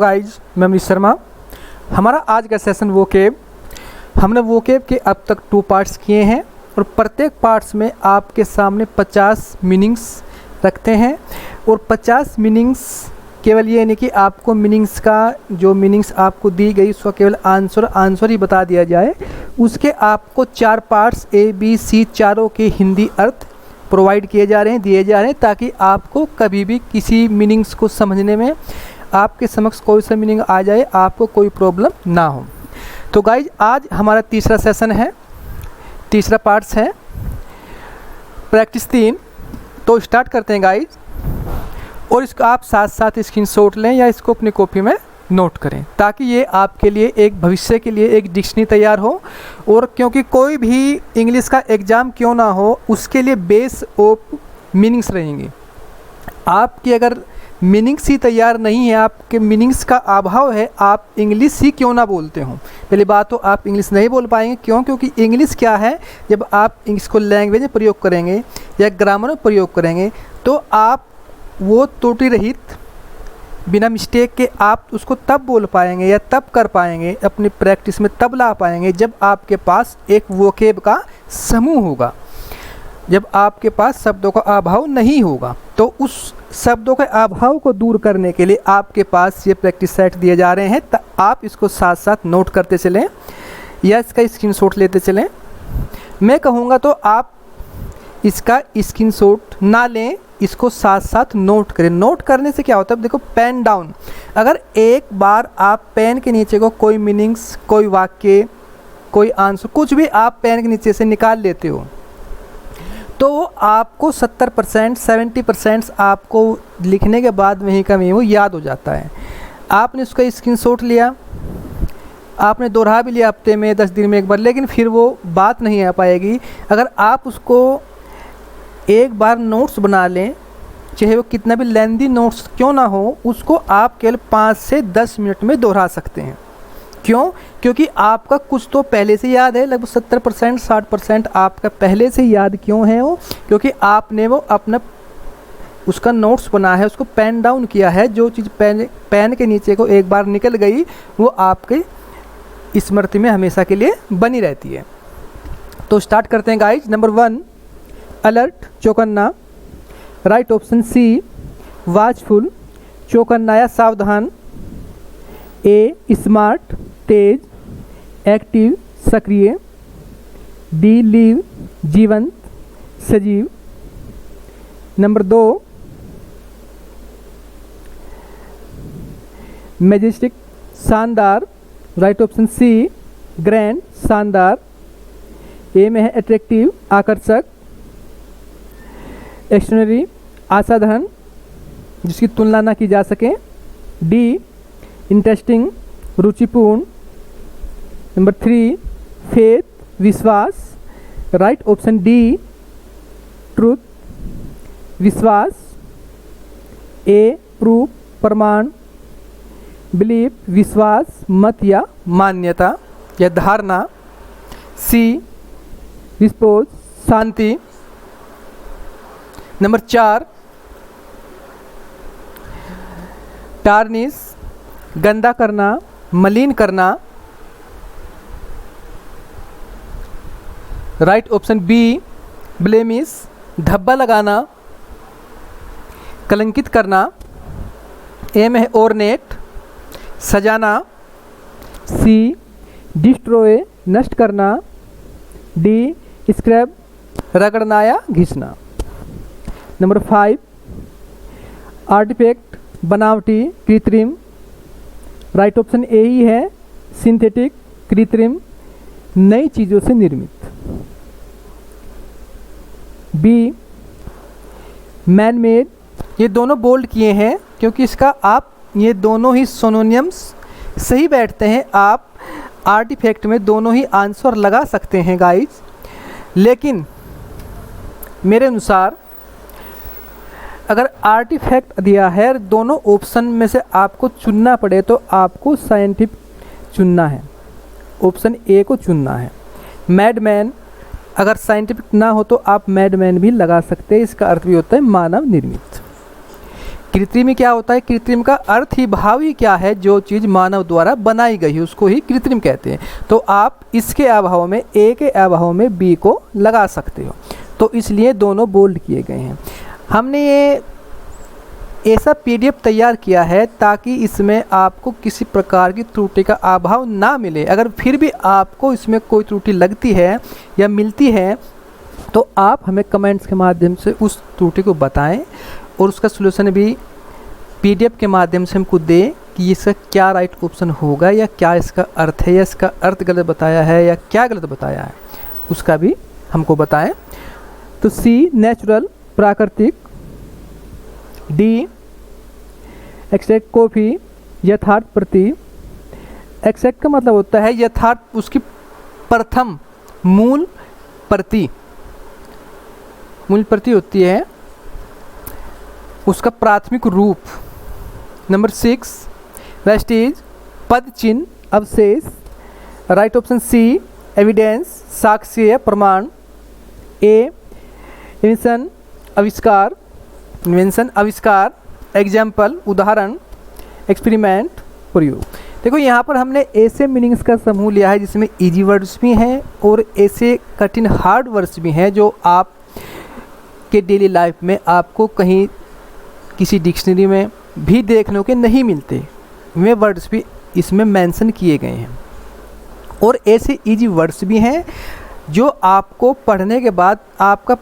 Guys मैं अमरीश शर्मा। हमारा आज का सेशन वोकेब, हमने वोकेब के अब तक 2 पार्ट्स किए हैं और प्रत्येक पार्ट्स में आपके सामने 50 मीनिंग्स रखते हैं और 50 मीनिंग्स केवल ये नहीं कि आपको मीनिंग्स का जो मीनिंग्स आपको दी गई उसका केवल आंसर ही बता दिया जाए, उसके आपको 4 पार्ट्स ABC चारों के हिंदी अर्थ प्रोवाइड किए जा रहे हैं, दिए जा रहे हैं, ताकि आपको कभी भी किसी मीनिंग्स को समझने में आपके समक्ष कोई सा मीनिंग आ जाए आपको कोई प्रॉब्लम ना हो। तो गाइज आज हमारा तीसरा सेशन है, तीसरा पार्ट्स है प्रैक्टिस 3। तो स्टार्ट करते हैं गाइज, और इसको आप साथ साथ स्क्रीनशॉट लें या इसको अपनी कॉपी में नोट करें ताकि ये आपके लिए एक भविष्य के लिए एक डिक्शनरी तैयार हो। और क्योंकि कोई भी इंग्लिश का एग्ज़ाम क्यों ना हो उसके लिए बेस ऑफ मीनिंग्स रहेंगे। आपकी अगर मीनिंग्स ही तैयार नहीं है, आपके मीनिंग्स का अभाव है, आप इंग्लिश ही क्यों ना बोलते हो। पहली बात तो आप इंग्लिश नहीं बोल पाएंगे, क्यों? क्योंकि इंग्लिश क्या है, जब आप इसको लैंग्वेज में प्रयोग करेंगे या ग्रामर में प्रयोग करेंगे तो आप वो त्रुटि रहित बिना मिस्टेक के आप उसको तब बोल पाएंगे या तब कर पाएंगे, अपनी प्रैक्टिस में तब ला पाएंगे जब आपके पास एक वोकेब का समूह होगा, जब आपके पास शब्दों का अभाव नहीं होगा। तो उस शब्दों के अभाव को दूर करने के लिए आपके पास ये प्रैक्टिस सेट दिए जा रहे हैं, तो आप इसको साथ साथ नोट करते चलें या इसका स्क्रीनशॉट लेते चलें। मैं कहूँगा तो आप इसका स्क्रीनशॉट ना लें, इसको साथ साथ नोट करें। नोट करने से क्या होता है, देखो पेन डाउन, अगर एक बार आप पेन के नीचे को कोई मीनिंग्स, कोई वाक्य, कोई आंसर, कुछ भी आप पेन के नीचे से निकाल लेते हो तो आपको 70% 70% आपको लिखने के बाद वहीं का वहीं वो याद हो जाता है। आपने उसका स्क्रीनशॉट लिया, आपने दोहरा भी लिया हफ्ते में 10 दिन में एक बार, लेकिन फिर वो बात नहीं आ पाएगी। अगर आप उसको एक बार नोट्स बना लें, चाहे वो कितना भी लेंदी नोट्स क्यों ना हो, उसको आप केवल 5 से 10 मिनट में दोहरा सकते हैं। क्यों? क्योंकि आपका कुछ तो पहले से याद है, लगभग 70% 60% आपका पहले से याद क्यों है वो, क्योंकि आपने वो अपना उसका नोट्स बना है, उसको पेन डाउन किया है। जो चीज़ पेन के नीचे को एक बार निकल गई वो आपके स्मृति में हमेशा के लिए बनी रहती है। तो स्टार्ट करते हैं गाइज। नंबर 1 अलर्ट, चौकन्ना। राइट ऑप्शन सी वॉचफुल, चौकन्ना या सावधान। ए स्मार्ट, तेज, एक्टिव, सक्रिय। डी लीव, जीवंत, सजीव। नंबर 2 मैजेस्टिक, शानदार। राइट ऑप्शन सी ग्रैंड, शानदार। ए में है अट्रैक्टिव, आकर्षक। एक्स्ट्रॉर्डिनरी, असाधारण, जिसकी तुलना ना की जा सके। डी इंटरेस्टिंग, रुचिपूर्ण। नंबर 3 फेथ, विश्वास। राइट ऑप्शन डी ट्रूथ, विश्वास। ए प्रूफ, प्रमाण। बिलीफ, विश्वास, मत या मान्यता या धारणा। सी रिस्पोज, शांति। नंबर 4 टार्निश, गंदा करना, मलिन करना। राइट ऑप्शन बी ब्लेमिश, धब्बा लगाना, कलंकित करना। ए में है ऑर्नेट, सजाना। सी डिस्ट्रॉय, नष्ट करना। डी स्क्रैप, रगड़ना या घिसना। नंबर 5 आर्टिफैक्ट, बनावटी, कृत्रिम। राइट ऑप्शन ए ही है, सिंथेटिक, कृत्रिम, नई चीज़ों से निर्मित। बी मैन मेड, ये दोनों बोल्ड किए हैं क्योंकि इसका आप ये दोनों ही सिनोनिम्स सही बैठते हैं। आप आर्टिफैक्ट में दोनों ही आंसर लगा सकते हैं गाइज, लेकिन मेरे अनुसार अगर आर्टिफैक्ट दिया है दोनों ऑप्शन में से आपको चुनना पड़े तो आपको साइंटिफिक चुनना है, ऑप्शन ए को चुनना है। मैडमैन अगर साइंटिफिक ना हो तो आप मैडमैन भी लगा सकते हैं, इसका अर्थ भी होता है मानव निर्मित। कृत्रिम क्या होता है? कृत्रिम का अर्थ ही भाव ही क्या है? जो चीज़ मानव द्वारा बनाई गई है उसको ही कृत्रिम कहते हैं। तो आप इसके अभाव में, ए के अभाव में बी को लगा सकते हो, तो इसलिए दोनों बोल्ड किए गए हैं। हमने ये ऐसा पीडीएफ तैयार किया है ताकि इसमें आपको किसी प्रकार की त्रुटि का अभाव ना मिले। अगर फिर भी आपको इसमें कोई त्रुटि लगती है या मिलती है तो आप हमें कमेंट्स के माध्यम से उस त्रुटि को बताएं और उसका सलूशन भी पीडीएफ के माध्यम से हमको दें कि इसका क्या राइट ऑप्शन होगा या क्या इसका अर्थ है, या इसका अर्थ गलत बताया है या क्या गलत बताया है, उसका भी हमको बताएं। तो सी नेचुरल प्राकृतिक, डी एक्सैक्ट कॉपी यथार्थ प्रति। एक्सैक्ट का मतलब होता है यथार्थ, उसकी प्रथम मूल प्रति, मूल प्रति होती है उसका प्राथमिक रूप। नंबर 6 वेस्टीज पद चिन्ह अवशेष। राइट ऑप्शन सी एविडेंस साक्ष्य प्रमाण। ए इन्वेंशन आविष्कार, इन्वेंशन आविष्कार। एग्जाम्पल उदाहरण, एक्सपेरिमेंट प्रयोग। देखो यहाँ पर हमने ऐसे मीनिंग्स का समूह लिया है जिसमें इजी वर्ड्स भी हैं और ऐसे कठिन हार्ड वर्ड्स भी हैं जो आप के डेली लाइफ में आपको कहीं किसी डिक्शनरी में भी देखने के नहीं मिलते, वे वर्ड्स भी इसमें मेंशन किए गए हैं। और ऐसे इजी वर्ड्स भी हैं जो आपको पढ़ने के बाद आपका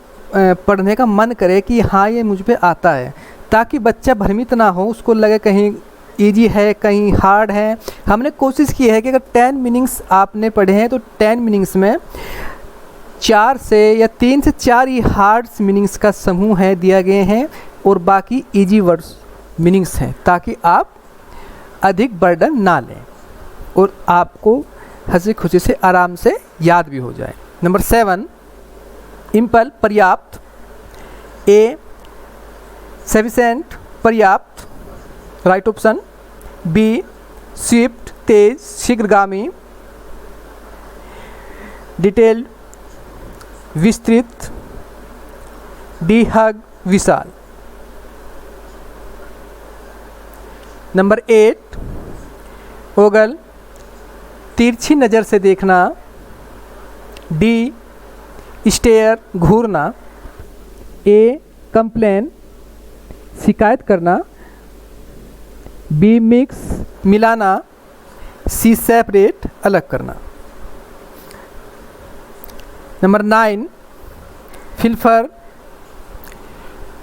पढ़ने का मन करे कि हाँ ये मुझ पे आता है, ताकि बच्चा भ्रमित ना हो, उसको लगे कहीं इजी है कहीं हार्ड है। हमने कोशिश की है कि अगर 10 मीनिंग्स आपने पढ़े हैं तो 10 मीनिंग्स में 4 से या 3 से 4 ही हार्ड मीनिंग्स का समूह है दिया गए हैं और बाकी इजी वर्ड्स मीनिंग्स हैं, ताकि आप अधिक बर्डन ना लें और आपको हंसी खुशी से आराम से याद भी हो जाए। नंबर 7 इम्पल पर्याप्त। ए सफिशेंट पर्याप्त, राइट ऑप्शन। बी स्विफ्ट तेज शीघ्रगामी। डिटेल्ड विस्तृत। डी हग विशाल। नंबर 8 ओगल तिरछी नज़र से देखना। डी स्टेयर घूरना। ए कंप्लेन शिकायत करना। बी मिक्स मिलाना। सी सेपरेट अलग करना। नंबर 9 फिल्फर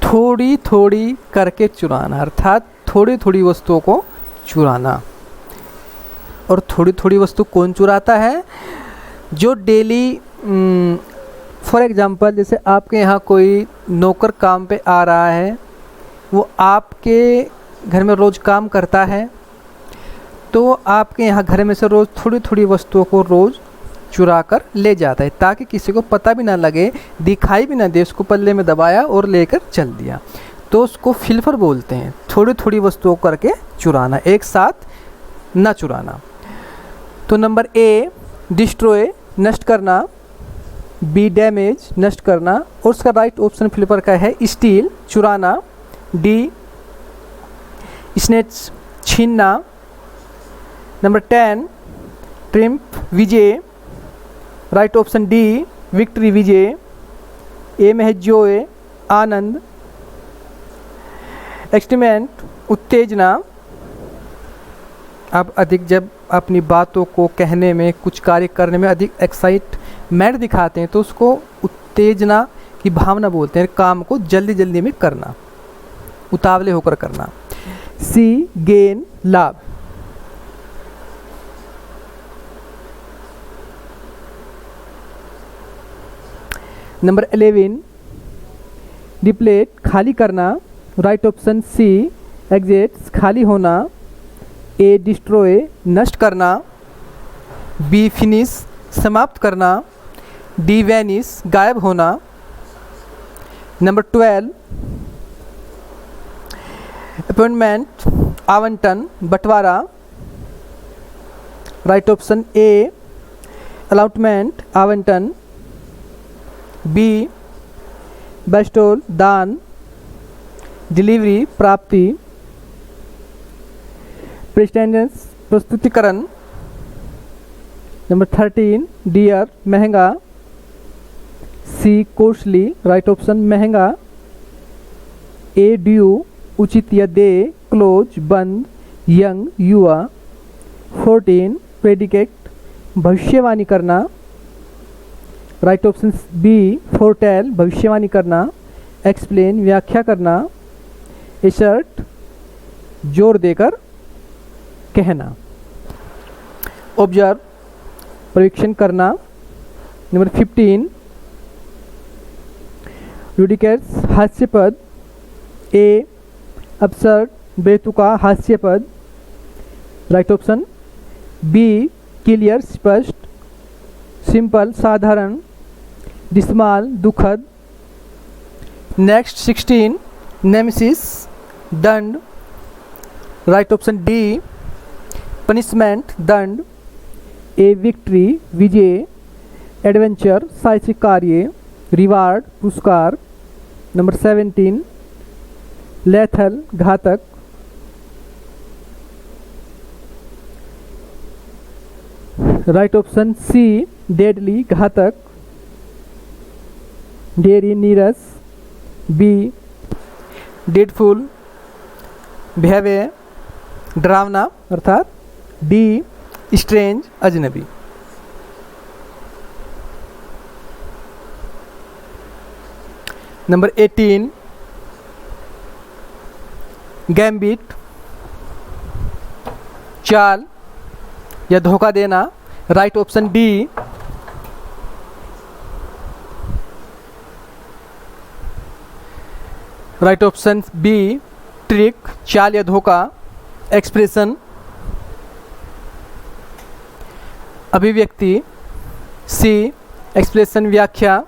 थोड़ी थोड़ी करके चुराना, अर्थात थोड़ी थोड़ी वस्तुओं को चुराना। और थोड़ी थोड़ी वस्तु कौन चुराता है? जो डेली फॉर एग्जांपल जैसे आपके यहाँ कोई नौकर काम पे आ रहा है, वो आपके घर में रोज़ काम करता है, तो आपके यहाँ घर में से रोज़ थोड़ी थोड़ी वस्तुओं को रोज़ चुरा कर ले जाता है, ताकि किसी को पता भी ना लगे, दिखाई भी ना दे, उसको पल्ले में दबाया और लेकर चल दिया, तो उसको फिल्फर बोलते हैं। थोड़ी थोड़ी वस्तुओं करके चुराना, एक साथ ना चुराना। तो नंबर ए डिस्ट्रॉय नष्ट करना। बी डैमेज नष्ट करना और उसका राइट ऑप्शन फिल्फर का है स्टील चुराना। डी स्नेच छीनना। नंबर 10 ट्रिम्फ विजय, राइट ऑप्शन डी विक्ट्री विजय। ए में है जोय आनंद। एक्सट्रीमेंट उत्तेजना, आप अधिक जब अपनी बातों को कहने में, कुछ कार्य करने में अधिक एक्साइटमेंट दिखाते हैं तो उसको उत्तेजना की भावना बोलते हैं। काम को जल्दी जल्दी में करना, उतावले होकर करना। सी गेन लाभ। नंबर 11 डिप्लेट खाली करना, राइट ऑप्शन सी एग्जिट्स खाली होना। ए डिस्ट्रॉय नष्ट करना। बी फिनिश समाप्त करना। डी वैनिश गायब होना। नंबर 12 अपॉइंटमेंट आवंटन बंटवारा, राइट ऑप्शन ए अलॉटमेंट आवंटन। बी बेस्टोल दान। डिलीवरी प्राप्ति, प्रेस्टेंस प्रस्तुतिकरण। नंबर 13 डियर महंगा, सी कॉस्टली राइट ऑप्शन महंगा, ए ड्यू उचित या दे, क्लोज बंद, यंग युवा। 14 प्रेडिकेट भविष्यवाणी करना, राइट ऑप्शन बी फोरटेल भविष्यवाणी करना, एक्सप्लेन व्याख्या करना, एसर्ट जोर देकर कहना। ऑब्जर्व परीक्षण करना। नंबर 15 यूडिकेट्स हास्यपद, ए अपसर्ड बेतुका हास्यपद, राइट ऑप्शन बी क्लियर स्पष्ट, सिंपल साधारण, डिस्माल दुखद। नेक्स्ट 16 नेमेसिस दंड, राइट ऑप्शन डी पनिशमेंट दंड, ए विक्ट्री विजय, एडवेंचर साहसिक कार्य, रिवार्ड पुरस्कार। नंबर 17 लेथल घातक, राइट ऑप्शन सी डेडली घातक, डेरी नीरस, बी डेडफुल भयावह डरावना अर्थात, डी स्ट्रेंज अजनबी। नंबर 18 गैम्बिट चाल या धोखा देना, right option D right option B trick चाल या धोखा। एक्सप्रेशन अभिव्यक्ति, सी एक्सप्रेशन व्याख्या,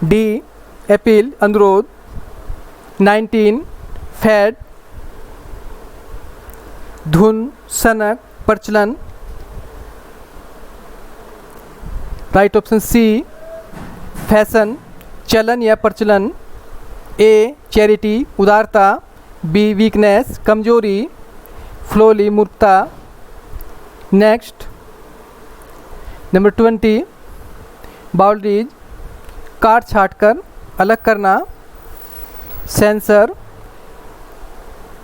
डी अपील अनुरोध। 19 फैड धुन सनक प्रचलन, राइट ऑप्शन सी फैशन चलन या प्रचलन, ए चैरिटी उदारता, बी वीकनेस कमजोरी, फ्लोली मूर्खता। नेक्स्ट नंबर 20 बाउंड्रीज काट छाट कर अलग करना, सेंसर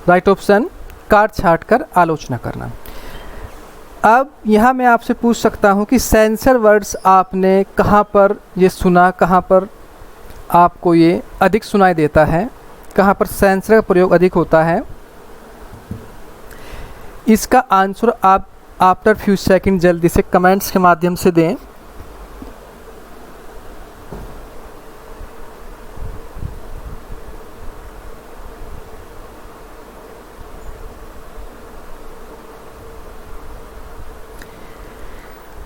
राइट ऑप्शन काट छाट कर आलोचना करना। अब यहाँ मैं आपसे पूछ सकता हूँ कि सेंसर वर्ड्स आपने कहाँ पर ये सुना, कहाँ पर आपको ये अधिक सुनाई देता है, कहाँ पर सेंसर का प्रयोग अधिक होता है। इसका आंसर आप आफ्टर फ्यू सेकंड जल्दी से कमेंट्स के माध्यम से दें।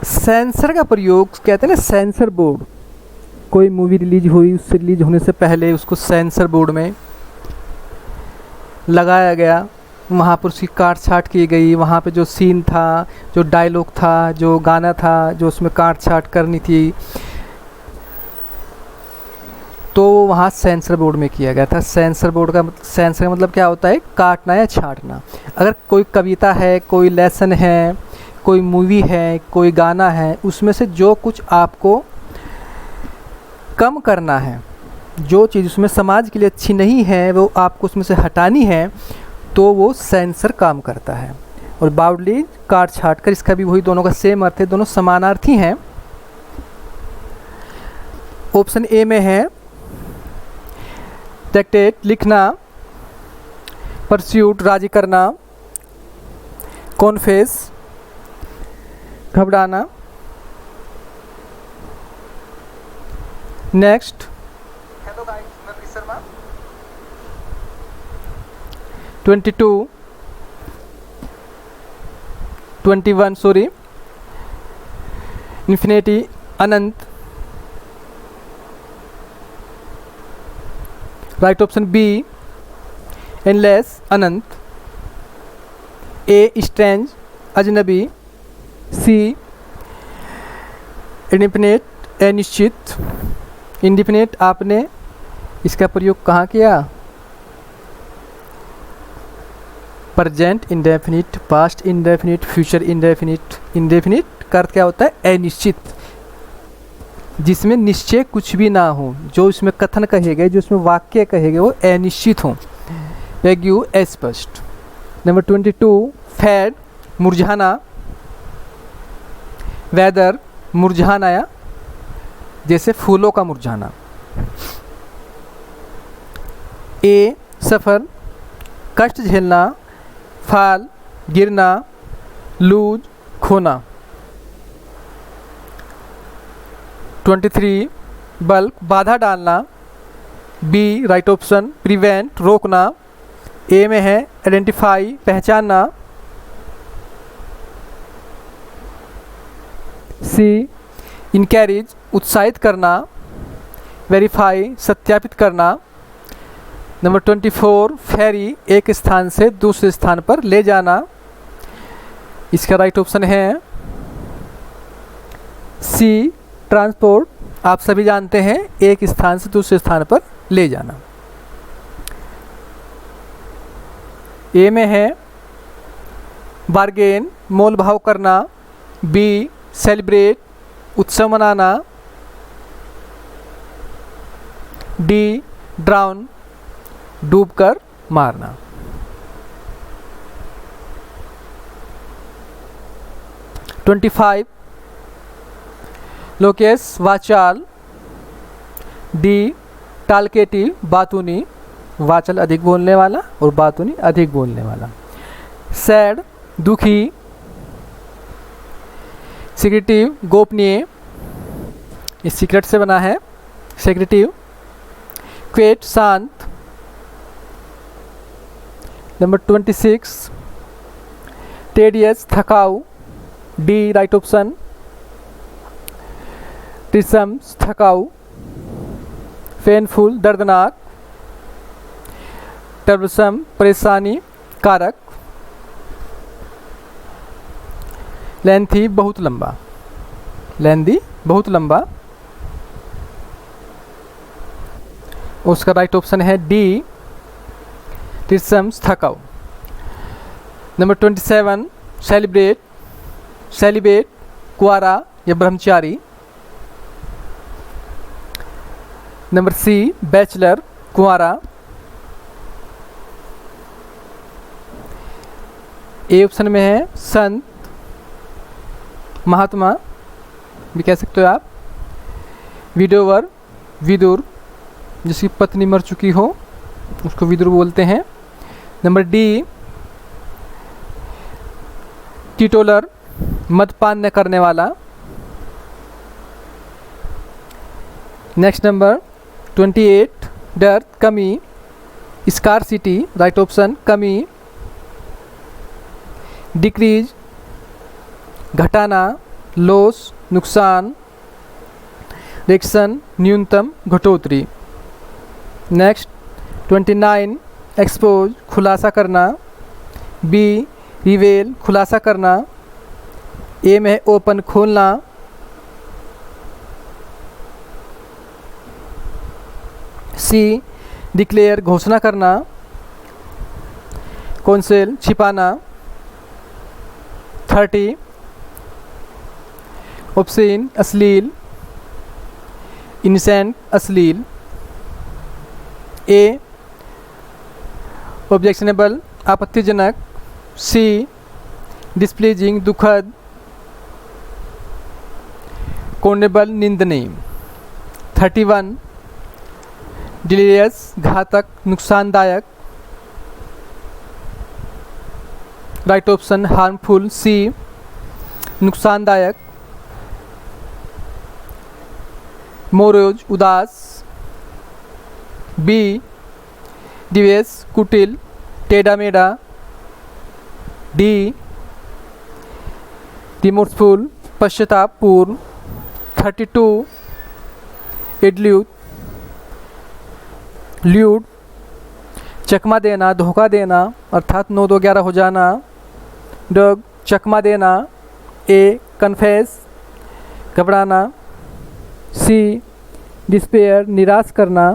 सेंसर का प्रयोग कहते हैं ना, सेंसर बोर्ड, कोई मूवी रिलीज हुई उससे रिलीज होने से पहले उसको सेंसर बोर्ड में लगाया गया, वहाँ पर उसकी काट छाट की गई, वहाँ पे जो सीन था, जो डायलॉग था, जो गाना था, जो उसमें काट छाट करनी थी, तो वहाँ सेंसर बोर्ड में किया गया था। सेंसर बोर्ड का सेंसर का मतलब क्या होता है, काटना या छाटना। अगर कोई कविता है, कोई लेसन है, कोई मूवी है, कोई गाना है, उसमें से जो कुछ आपको कम करना है, जो चीज़ उसमें समाज के लिए अच्छी नहीं है वो आपको उसमें से हटानी है, तो वो सेंसर काम करता है। और बाउंड्री काट छाट कर, इसका भी वही, दोनों का सेम अर्थ है, दोनों समानार्थी हैं। ऑप्शन ए में है डिक्टेट लिखना, परस्यूट राजी करना, कॉन्फेस घबराना। नेक्स्ट हेलो गाइस, मैं प्रीत शर्मा। 22 21 सॉरी, इन्फिनिटी अनंत, राइट ऑप्शन बी एनलेस अनंत, ए स्ट्रेंज अजनबी, सी इनफिनिट अनिश्चित। इंडिफिनिट आपने इसका प्रयोग कहाँ किया? Present indefinite, past indefinite, future indefinite. Indefinite का अर्थ क्या होता है? अनिश्चित, जिसमें निश्चय कुछ भी ना हो, जो इसमें कथन कहे गए, जो इसमें वाक्य कहे गए वो अनिश्चित हो, वैग्यू अस्पष्ट। नंबर 22 फेड मुरझाना, वेदर मुरझाना, या जैसे फूलों का मुरझाना। ए सफ़र कष्ट झेलना, फाल गिरना, लूज खोना। 23 बल्क बाधा डालना, बी राइट ऑप्शन प्रिवेंट रोकना। ए में है आइडेंटिफाई पहचानना, सी इनकैरेज उत्साहित करना, वेरीफाई सत्यापित करना। नंबर 24 फेरी एक स्थान से दूसरे स्थान पर ले जाना। इसका राइट ऑप्शन है सी ट्रांसपोर्ट। आप सभी जानते हैं एक स्थान से दूसरे स्थान पर ले जाना। ए में है बार्गेन मोल भाव करना, बी सेलिब्रेट उत्सव मनाना, डी ड्राउन डूबकर मारना। (25) लोकेश वाचाल, डी टालकेटिव बातूनी, वाचल अधिक बोलने वाला और बातूनी अधिक बोलने वाला। सैड दुखी, सिक्रेटिव गोपनीय, इस सीक्रेट से बना है सेक्रेटिव। क्वेट शांत। नंबर 26 टेडियस थकाऊ, डी राइट ऑप्शन टिसम्स थकाऊ। पेनफुल दर्दनाक, ट्रबलसम परेशानी कारक। लेंथी बहुत लंबा, लेंदी बहुत लंबा। उसका राइट ऑप्शन है डी टिसम्स थकाऊ। नंबर 27 सेलिब्रेट, सेलिब्रेट कुआरा या ब्रह्मचारी। नंबर सी बैचलर कुआरा। ए ऑप्शन में है संत महात्मा भी कह सकते हो आप। विडोवर विदुर, जिसकी पत्नी मर चुकी हो उसको विदुर बोलते हैं। नंबर डी टीटोलर, मदपान न करने वाला। नेक्स्ट नंबर 28 डर कमी, स्कार्सिटी राइट ऑप्शन कमी। डिक्रीज घटाना, लॉस नुकसान, रिडक्शन न्यूनतम घटोतरी। नेक्स्ट 29 एक्सपोज खुलासा करना, बी रिवेल खुलासा करना। ए में ओपन खोलना, सी डिक्लेयर घोषणा करना, कौंसिल छिपाना। 30 ऑब्सीन अश्लील, इनसेंट अश्लील। ए ऑब्जेक्शनेबल आपत्तिजनक, सी डिस्प्लीजिंग दुखद, कॉन्डेबल निंदनीय। 31 डिलीरियस घातक नुकसानदायक, राइट ऑप्शन हार्मफुल, सी नुकसानदायक। मोरोज उदास, बी डिवेस कुटिल टेढ़ा मेढ़ा, डी रिमोर्सफुल पश्चातापपूर्ण। 32 एडल्यूट ल्यूड चकमा देना, धोखा देना अर्थात 9 2 11 हो जाना। डग चकमा देना। ए कन्फेस घबराना। सी डिस्पेयर निराश करना,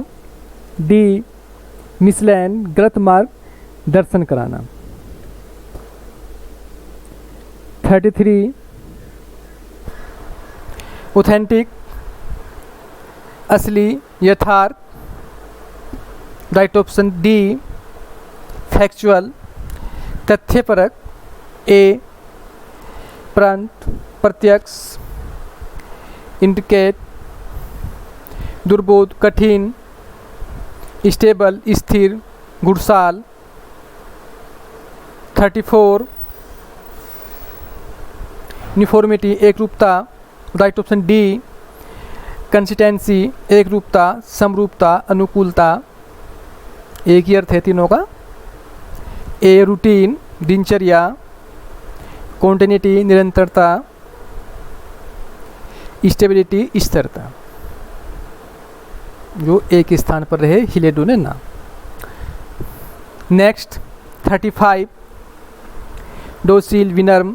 डी मिसलैंड गलत मार्ग दर्शन कराना। 33 ऑथेंटिक असली यथार्थ, राइट ऑप्शन डी फैक्चुअल तथ्यपरक, ए प्रांत प्रत्यक्ष, इंडिकेट दुर्बोध कठिन, स्टेबल स्थिर घुड़साल। 34 यूनिफॉर्मिटी एक रूपता, राइट ऑप्शन डी कंसिस्टेंसी एक रूपता समरूपता अनुकूलता। एक ही अर्थ है तीनों का। ए रूटीन दिनचर्या, कॉन्टिन्यूटी निरंतरता, स्टेबिलिटी स्थिरता, जो एक स्थान पर रहे हिले डुले ना। नेक्स्ट 35 डोसील विनम्र,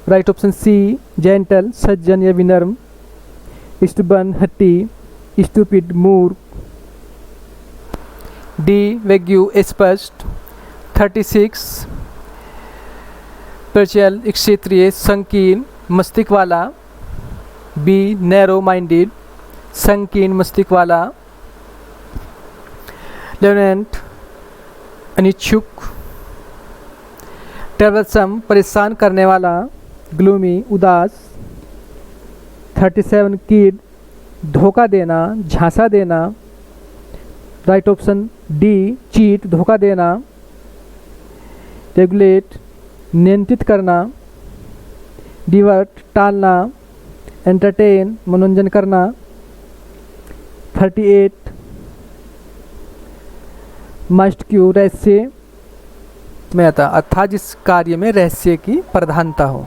राइट ऑप्शन सी जेंटल सज्जन या विनम्र, स्टबर्न हट्टी, स्टूपिड मूर्ख। डी वैग्यू स्पष्ट। 36 प्रचल क्षेत्रीय संकीर्ण मस्तिष्क वाला, बी नैरो माइंडेड संकीर्ण मस्तिष्क वाला। लेफ्टिनेंट अनिच्छुक, ट्रबलसम परेशान करने वाला, ग्लूमी उदास। 37 किड धोखा देना झांसा देना, राइट ऑप्शन डी चीट धोखा देना। रेगुलेट नियंत्रित करना, डिवर्ट टालना, एंटरटेन मनोरंजन करना। 38 मस्ट क्यू रहस्य में आता, अर्थात जिस कार्य में रहस्य की प्रधानता हो।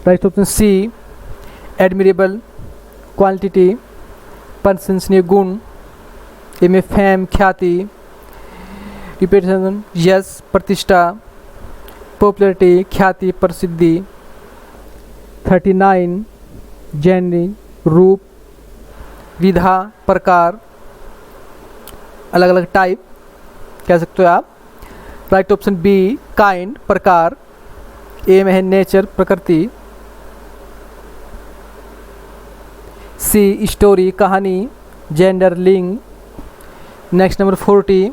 Right option C admirable quality प्रशंसनीय गुण। ए में फेम ख्याति, रिप्यूटेशन यश प्रतिष्ठा, पॉपुलरिटी ख्याति प्रसिद्धि। 39 जेनरी रूप विधा प्रकार अलग अलग टाइप कह सकते हो आप। राइट ऑप्शन बी काइंड प्रकार। ए में है नेचर प्रकृति। सी स्टोरी कहानी, जेंडर लिंग। नेक्स्ट नंबर 40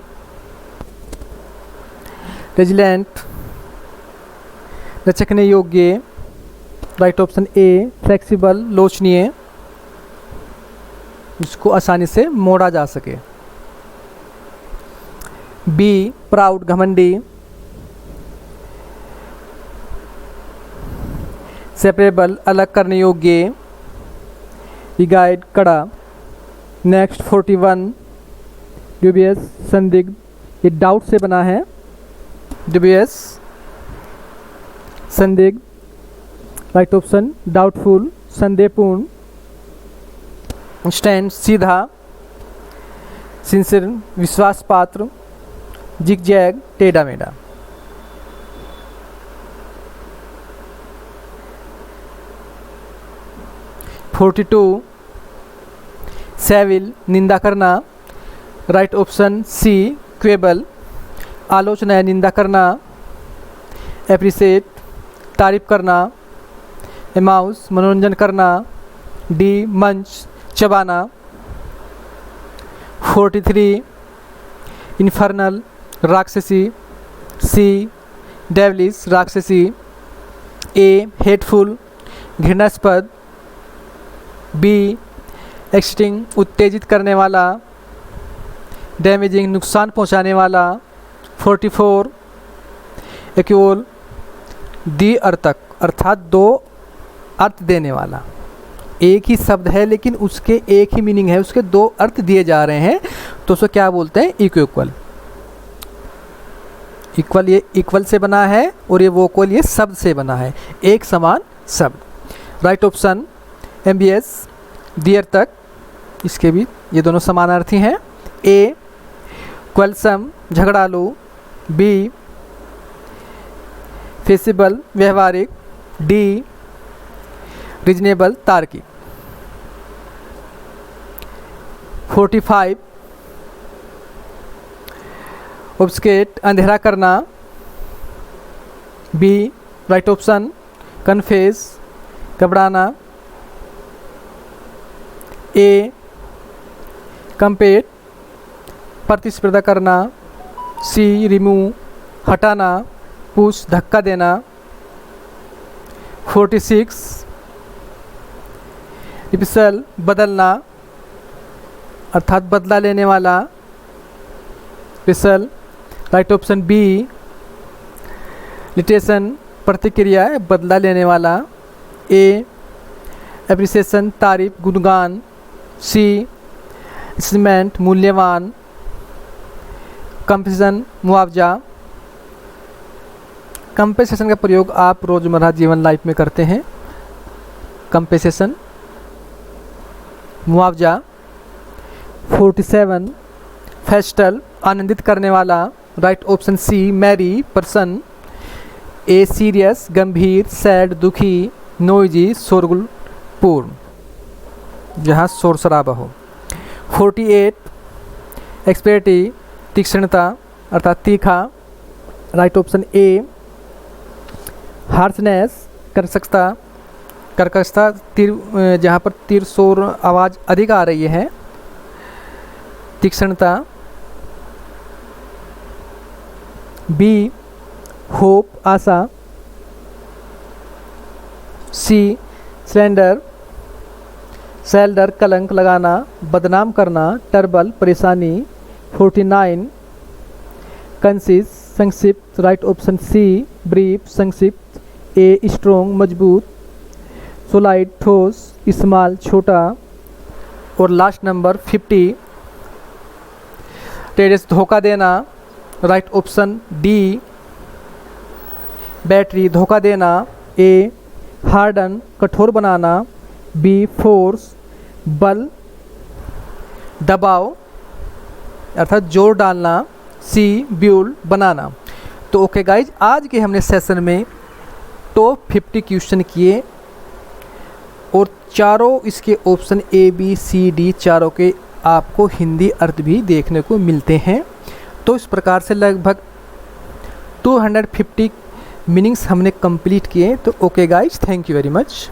रेजिलेंट लचकने योग्य, राइट ऑप्शन ए फ्लेक्सिबल लोचनीय, जिसको आसानी से मोड़ा जा सके। बी प्राउड घमंडी। सेपरेबल अलग करने योग्य, गाइड कड़ा। नेक्स्ट 41 ड्यूबियस संदिग्ध, ये डाउट से बना है। ड्यूबियस संदिग्ध, राइट ऑप्शन डाउटफुल संदेहपूर्ण। स्टैंड सीधा, सिंसियर विश्वास पात्र, जिगजैग टेढ़ा मेढ़ा। सेविल निंदा करना, राइट ऑप्शन सी क्वेबल आलोचना या निंदा करना। एप्रिसिएट तारीफ करना। एमाउस मनोरंजन करना। डी मंच चबाना। 43 इन्फर्नल राक्षसी, सी डेवलिस राक्षसी। ए हेटफुल घृणास्पद, बी एक्सटिंग उत्तेजित करने वाला, डैमेजिंग नुकसान पहुंचाने वाला। 44 एक्यूल द्विअर्थक अर्थात दो अर्थ देने वाला। एक ही शब्द है लेकिन उसके एक ही मीनिंग है, उसके दो अर्थ दिए जा रहे हैं, तो उसको क्या बोलते हैं? इक्वल। इक्वल ये इक्वल से बना है और ये वोकल ये शब्द से बना है, एक समान शब्द। राइट ऑप्शन एमबीएस द्विअर्थक, इसके भी ये दोनों समानार्थी हैं। ए क्वलसम झगड़ालू, बी फेसिबल व्यवहारिक, डी रीजनेबल तार्किक। 45 ऑब्स्केट अंधेरा करना। B right option. कन्फेस घबराना। ए कंपेट प्रतिस्पर्धा करना। सी रिमूव हटाना। पुश धक्का देना। 46 रिपसल बदलना अर्थात बदला लेने वाला। रिपसल राइट ऑप्शन। बी लिटेशन प्रतिक्रिया बदला लेने वाला। ए एप्रिसिएशन तारीफ गुणगान। सी असेसमेंट मूल्यवान। कंपेंसेशन मुआवजा। कंपेंसेशन का प्रयोग आप रोज़मर्रा जीवन लाइफ में करते हैं। कंपेंसेशन मुआवजा। 47 फेस्टल आनंदित करने वाला। Right option C merry person. A serious गंभीर। सैड दुखी। नोइजी शोरगुलपूर्ण जहाँ शोर शराबा हो। 48 एक्सपर्टी तीक्ष्णता अर्थात तीखा। राइट ऑप्शन ए हार्शनेस कर्कशता तीर जहाँ पर तीर शोर आवाज़ अधिक आ रही है। तीक्ष्णता। बी होप आशा। सी सेल्डर कलंक लगाना बदनाम करना टर्बल परेशानी। 49 कंसिस संक्षिप्त। राइट ऑप्शन सी ब्रीफ संक्षिप्त। ए स्ट्रोंग मजबूत। सोलाइड ठोस। स्मॉल छोटा। और लास्ट नंबर 50 टेरेस धोखा देना। राइट ऑप्शन डी बैटरी धोखा देना। ए हार्डन कठोर बनाना। बी फोर्स बल दबाव अर्थात जोर डालना। सी ब्यूल बनाना। तो ओके गाइज, आज के हमने सेशन में टॉप 50 क्वेश्चन किए और चारों इसके option A B C D चारों के आपको हिंदी अर्थ भी देखने को मिलते हैं। तो इस प्रकार से लगभग 250 मीनिंग्स हमने कंप्लीट किए। तो okay guys, thank you very much.